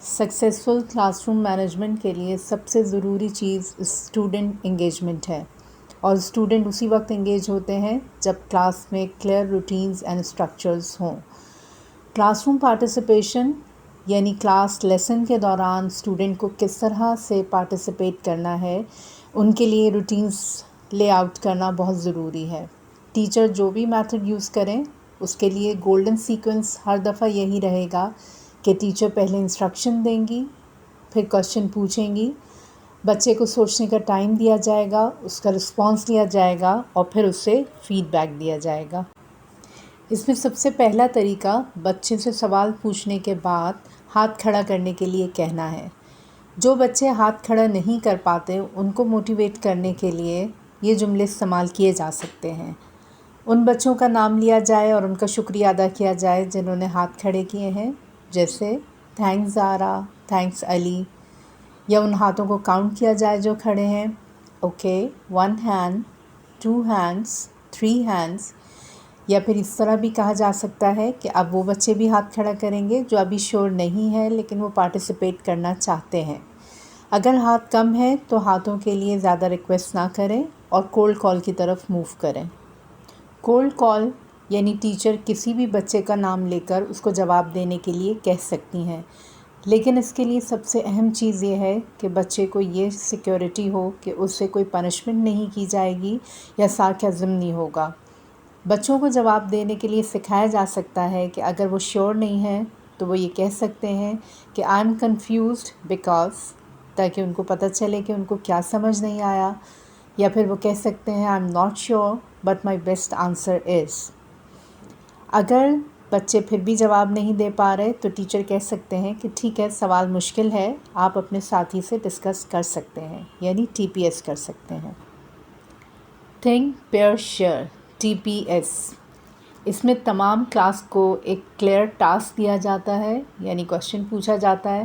Successful class room management کے لیے سب سے ضروری چیز اسٹوڈنٹ انگیجمنٹ ہے، اور اسٹوڈنٹ اسی وقت انگیج ہوتے ہیں جب کلاس میں کلیئر روٹینز اینڈ اسٹرکچرز ہوں۔ کلاس روم پارٹیسپیشن یعنی کلاس لیسن کے دوران اسٹوڈنٹ کو کس طرح سے پارٹیسپیٹ کرنا ہے، ان کے لیے روٹینز لے آؤٹ کرنا بہت ضروری ہے۔ ٹیچر جو بھی میتھڈ یوز کریں اس کے لیے گولڈن سیکوینس ہر دفعہ یہی رہے گا کہ ٹیچر پہلے انسٹرکشن دیں گی، پھر کوشچن پوچھیں گی، بچے کو سوچنے کا ٹائم دیا جائے گا، اس کا رسپانس لیا جائے گا اور پھر اسے فیڈ بیک دیا جائے گا۔ اس میں سب سے پہلا طریقہ بچے سے سوال پوچھنے کے بعد ہاتھ کھڑا کرنے کے لیے کہنا ہے۔ جو بچے ہاتھ کھڑا نہیں کر پاتے ان کو موٹیویٹ کرنے کے لیے یہ جملے استعمال کیے جا سکتے ہیں۔ ان بچوں کا نام لیا جائے اور ان کا شکریہ ادا کیا جائے جنہوں نے ہاتھ کھڑے کیے ہیں، جیسے تھینکس زارا، تھینکس علی، یا ان ہاتھوں کو کاؤنٹ کیا جائے جو کھڑے ہیں، اوکے 1 ہینڈ، 2 ہینڈس، 3 ہینڈس، یا پھر اس طرح بھی کہا جا سکتا ہے کہ اب وہ بچے بھی ہاتھ کھڑا کریں گے جو ابھی شور نہیں ہے لیکن وہ پارٹیسپیٹ کرنا چاہتے ہیں۔ اگر ہاتھ کم ہے تو ہاتھوں کے لیے زیادہ ریکویسٹ نہ کریں اور کولڈ کال کی طرف موو کریں۔ کولڈ کال یعنی ٹیچر کسی بھی بچے کا نام لے کر اس کو جواب دینے کے لیے کہہ سکتی ہیں، لیکن اس کے لیے سب سے اہم چیز یہ ہے کہ بچے کو یہ سیکیورٹی ہو کہ اس سے کوئی پنشمنٹ نہیں کی جائے گی یا سارکیزم نہیں ہوگا۔ بچوں کو جواب دینے کے لیے سکھایا جا سکتا ہے کہ اگر وہ شیور نہیں ہے تو وہ یہ کہہ سکتے ہیں کہ آئی ایم کنفیوزڈ بیکاز، تاکہ ان کو پتہ چلے کہ ان کو کیا سمجھ نہیں آیا، یا پھر وہ کہہ سکتے ہیں I am not sure but my best answer is. اگر بچے پھر بھی جواب نہیں دے پا رہے تو ٹیچر کہہ سکتے ہیں کہ ٹھیک ہے سوال مشکل ہے، آپ اپنے ساتھی سے ڈسکس کر سکتے ہیں، یعنی ٹی پی ایس کر سکتے ہیں۔ تھنک پیئر شیئر TPS، اس میں تمام کلاس کو ایک کلیئر ٹاسک دیا جاتا ہے، یعنی کوشچن پوچھا جاتا ہے،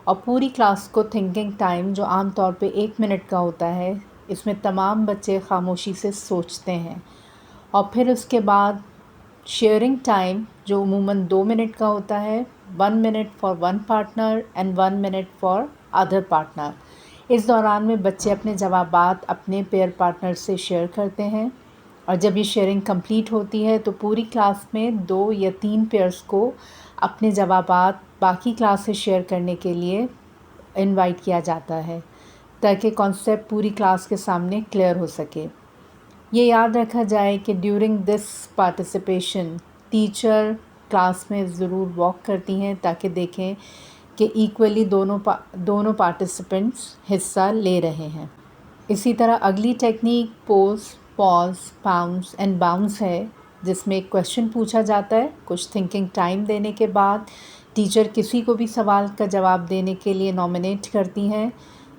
اور پوری کلاس کو تھنکنگ ٹائم جو عام طور پہ 1 منٹ کا ہوتا ہے، اس میں تمام بچے خاموشی سے سوچتے ہیں، اور پھر اس کے بعد شیئرنگ ٹائم جو عموماً 2 منٹ کا ہوتا ہے، 1 minute for one partner and 1 minute for other partner. اس دوران میں بچے اپنے جوابات اپنے پیئر پارٹنر سے شیئر کرتے ہیں، اور جب یہ شیئرنگ کمپلیٹ ہوتی ہے تو پوری کلاس میں 2 یا 3 پیئرس کو اپنے جوابات باقی کلاس سے شیئر کرنے کے لیے انوائٹ کیا جاتا ہے، تاکہ کانسیپٹ پوری کلاس کے سامنے کلیئر ہو سکے۔ یہ یاد رکھا جائے کہ during this participation teacher class میں ضرور واک کرتی ہیں تاکہ دیکھیں کہ ایکولی دونوں پارٹیسپینٹس حصہ لے رہے ہیں۔ اسی طرح اگلی technique pause, bounce and bounce ہے، جس میں ایک کویشچن پوچھا جاتا ہے، کچھ تھنکنگ ٹائم دینے کے بعد ٹیچر کسی کو بھی سوال کا جواب دینے کے لیے نامینیٹ کرتی ہیں،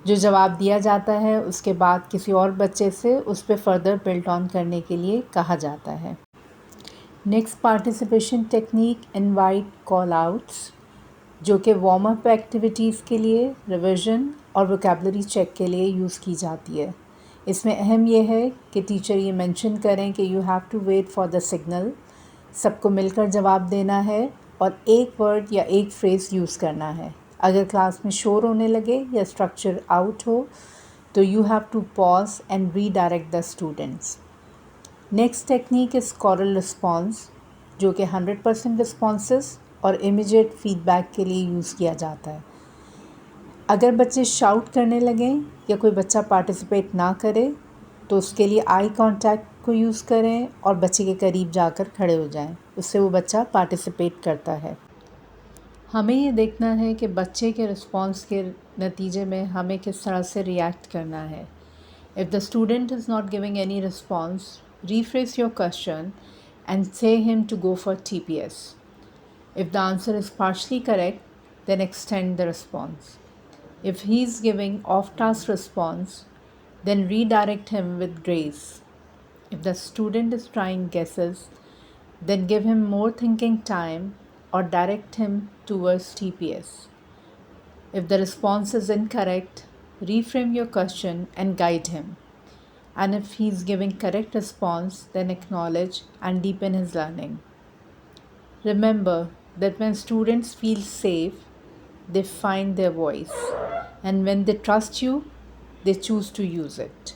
جو جواب دیا جاتا ہے اس کے بعد کسی اور بچے سے اس پہ فردر بلڈ آن کرنے کے لیے کہا جاتا ہے۔ نیکسٹ پارٹیسپیشن ٹیکنیک انوائٹ کال آؤٹس، جو کہ وارم اپ ایکٹیویٹیز کے لیے، ریویژن اور ووکیبلری چیک کے لیے یوز کی جاتی ہے۔ اس میں اہم یہ ہے کہ ٹیچر یہ مینشن کریں کہ you have to wait for the signal, سب کو مل کر جواب دینا ہے اور ایک ورڈ یا ایک فریز یوز کرنا ہے۔ اگر کلاس میں شور ہونے لگے یا اسٹرکچر آؤٹ ہو تو you have to pause and redirect the students. Next technique is choral response, جو کہ 100% رسپانسز اور امیجیٹ فیڈ بیک کے لیے یوز کیا جاتا ہے۔ اگر بچے شاؤٹ کرنے لگیں یا کوئی بچہ پارٹیسپیٹ نہ کرے تو اس کے لیے آئی کانٹیکٹ کو یوز کریں اور بچے کے قریب جا کر کھڑے ہو جائیں، اس سے وہ بچہ پارٹیسپیٹ کرتا ہے۔ ہمیں یہ دیکھنا ہے کہ بچے کے رسپانس کے نتیجے میں ہمیں کس طرح سے ریئیکٹ کرنا ہے۔ If the student is not giving any response, rephrase your question and say him to go for TPS. If the answer is partially correct, then extend the response. If he is giving off-task response, then redirect him with grace. If the student is trying guesses, then give him more thinking time or direct him towards TPS. If the response is incorrect, reframe your question and guide him. And if he is giving correct response, then acknowledge and deepen his learning. Remember that when students feel safe, they find their voice. And when they trust you, they choose to use it.